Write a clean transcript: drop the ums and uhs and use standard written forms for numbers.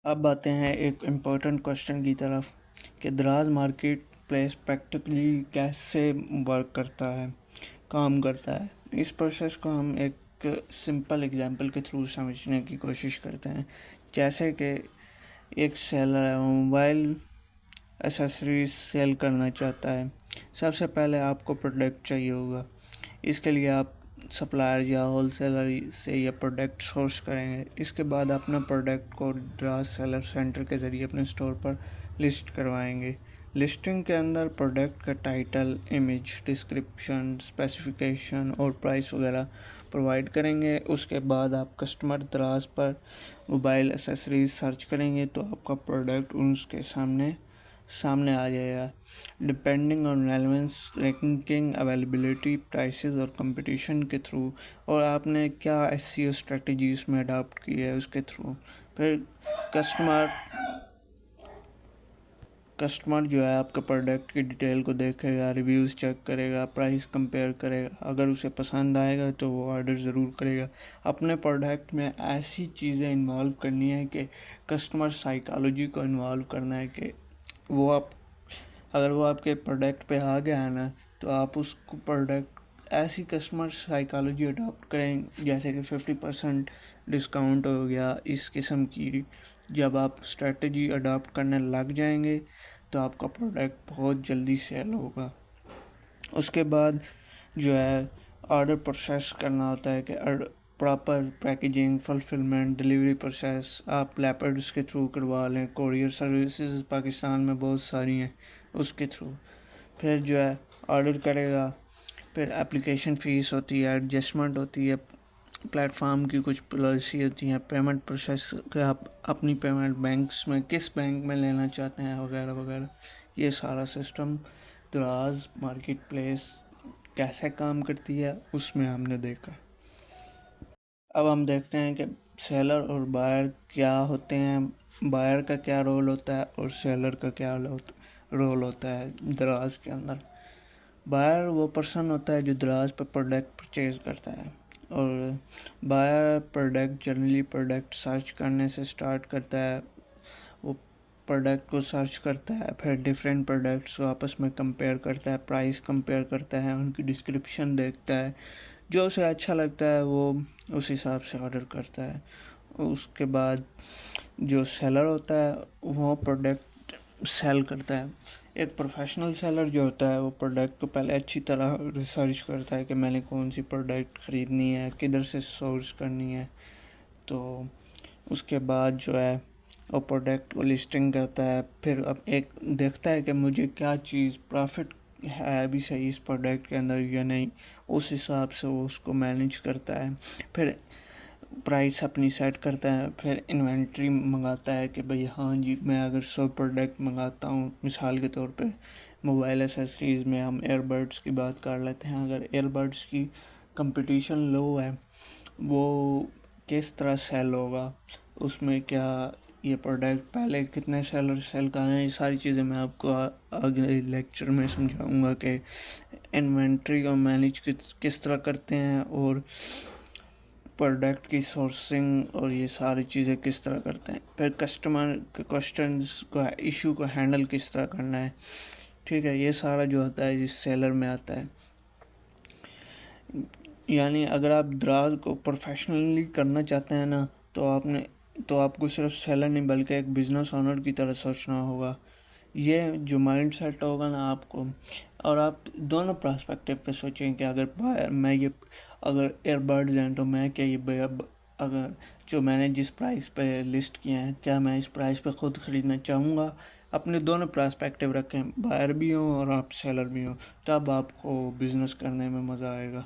اب آتے ہیں ایک امپورٹنٹ کوشچن کی طرف کہ دراز مارکیٹ پلیس پریکٹیکلی کیسے ورک کرتا ہے، کام کرتا ہے۔ اس پروسیس کو ہم ایک سمپل ایگزامپل کے تھرو سمجھنے کی کوشش کرتے ہیں، جیسے کہ ایک سیلر ہے، موبائل ایسیسریز سیل کرنا چاہتا ہے۔ سب سے پہلے آپ کو پروڈکٹ چاہیے ہوگا، اس کے لیے آپ سپلائر یا ہول سیلر سے یہ پروڈکٹ سورس کریں گے۔ اس کے بعد اپنا پروڈکٹ کو دراز سیلر سینٹر کے ذریعے اپنے اسٹور پر لسٹ کروائیں گے۔ لسٹنگ کے اندر پروڈکٹ کا ٹائٹل، امیج، ڈسکرپشن، اسپیسیفیکیشن اور پرائس وغیرہ پرووائڈ کریں گے۔ اس کے بعد آپ کسٹمر دراز پر موبائل ایسیسریز سرچ کریں گے تو آپ کا پروڈکٹ ان کے سامنے آ جائے گا۔ Depending on relevance, ranking, availability, prices اور کمپٹیشن کے تھرو، اور آپ نے کیا ایس سی او اسٹریٹجی اس میں اڈاپٹ کی ہے اس کے تھرو، پھر کسٹمر جو ہے آپ کا پروڈکٹ کی ڈیٹیل کو دیکھے گا، ریویوز چیک کرے گا، پرائس کمپیئر کرے گا۔ اگر اسے پسند آئے گا تو وہ آرڈر ضرور کرے گا۔ اپنے پروڈکٹ میں ایسی چیزیں انوالو کرنی ہے کہ کسٹمر سائیکالوجی کو انوالو کرنا ہے کہ اگر وہ آپ کے پروڈکٹ پہ آ گیا ہے نا تو آپ اس کو پروڈکٹ ایسی کسٹمر سائیکالوجی اڈاپٹ کریں، جیسے کہ 50% ڈسکاؤنٹ ہو گیا، اس قسم کی۔ جب آپ اسٹریٹجی اڈاپٹ کرنے لگ جائیں گے تو آپ کا پروڈکٹ بہت جلدی سیل ہوگا۔ اس کے بعد جو ہے آرڈر پروسیس کرنا ہوتا ہے کہ proper packaging, fulfilment, delivery process آپ لیپرڈس کے تھرو کروا لیں۔ کوریئر سروسز پاکستان میں بہت ساری ہیں، اس کے تھرو پھر جو ہے آرڈر کرے گا۔ پھر اپلیکیشن فیس ہوتی ہے، ایڈجسٹمنٹ ہوتی ہے، پلیٹ فارم کی کچھ پالیسی ہوتی ہیں، پیمنٹ پروسیس کہ آپ اپنی پیمنٹ بینکس میں کس بینک میں لینا چاہتے ہیں وغیرہ وغیرہ۔ یہ سارا سسٹم دراز مارکیٹ پلیس کیسے کام کرتی ہے اس میں ہم نے دیکھا۔ اب ہم دیکھتے ہیں کہ سیلر اور بائر کیا ہوتے ہیں، بائر کا کیا رول ہوتا ہے اور سیلر کا کیا رول ہوتا ہے دراز کے اندر۔ بائر وہ پرسن ہوتا ہے جو دراز پہ پروڈکٹ پرچیز کرتا ہے، اور buyer product generally product search کرنے سے سٹارٹ کرتا ہے۔ وہ پروڈکٹ کو سرچ کرتا ہے، پھر ڈیفرنٹ پروڈکٹس کو آپس میں کمپیئر کرتا ہے، پرائس کمپیئر کرتا ہے، ان کی ڈسکرپشن دیکھتا ہے، جو اسے اچھا لگتا ہے وہ اس حساب سے آرڈر کرتا ہے۔ اس کے بعد جو سیلر ہوتا ہے وہ پروڈکٹ سیل کرتا ہے۔ ایک پروفیشنل سیلر جو ہوتا ہے وہ پروڈکٹ کو پہلے اچھی طرح ریسرچ کرتا ہے کہ میں نے کون سی پروڈکٹ خریدنی ہے، کدھر سے سورس کرنی ہے، تو اس کے بعد جو ہے وہ پروڈکٹ کو لسٹنگ کرتا ہے۔ پھر اب ایک دیکھتا ہے کہ مجھے کیا چیز پرافٹ ہے ابھی صحیح اس پروڈکٹ کے اندر یا نہیں، اس حساب سے وہ اس کو مینیج کرتا ہے۔ پھر پرائس اپنی سیٹ کرتا ہے، پھر انوینٹری منگاتا ہے کہ بھئی ہاں جی میں اگر 100 پروڈکٹ منگاتا ہوں، مثال کے طور پہ موبائل ایسیسریز میں ہم ایئر بڈس کی بات کر لیتے ہیں۔ اگر ایئر بڈس کی کمپٹیشن لو ہے، وہ کس طرح سیل ہوگا، اس میں کیا یہ پروڈکٹ پہلے کتنے سیلر سیل کر رہے ہیں، یہ ساری چیزیں میں آپ کو آگے لیکچر میں سمجھاؤں گا کہ انوینٹری کو مینیج کس طرح کرتے ہیں اور پروڈکٹ کی سورسنگ اور یہ ساری چیزیں کس طرح کرتے ہیں۔ پھر کسٹمر کے کوسچنز کو، ایشو کو ہینڈل کس طرح کرنا ہے، ٹھیک ہے، یہ سارا جو ہوتا ہے اس سیلر میں آتا ہے۔ یعنی اگر آپ دراز کو پروفیشنلی کرنا چاہتے ہیں نا تو آپ کو صرف سیلر نہیں بلکہ ایک بزنس اونر کی طرح سوچنا ہوگا۔ یہ جو مائنڈ سیٹ ہوگا نا آپ کو، اور آپ دونوں پراسپیکٹیو پہ سوچیں کہ اگر ایئر بڈز ہیں تو میں کیا یہ اگر جو میں نے جس پرائس پہ لسٹ کیا ہے کیا میں اس پرائس پہ خود خریدنا چاہوں گا۔ اپنے دونوں پراسپیکٹیو رکھیں، بائر بھی ہوں اور آپ سیلر بھی ہوں، تب آپ کو بزنس کرنے میں مزہ آئے گا۔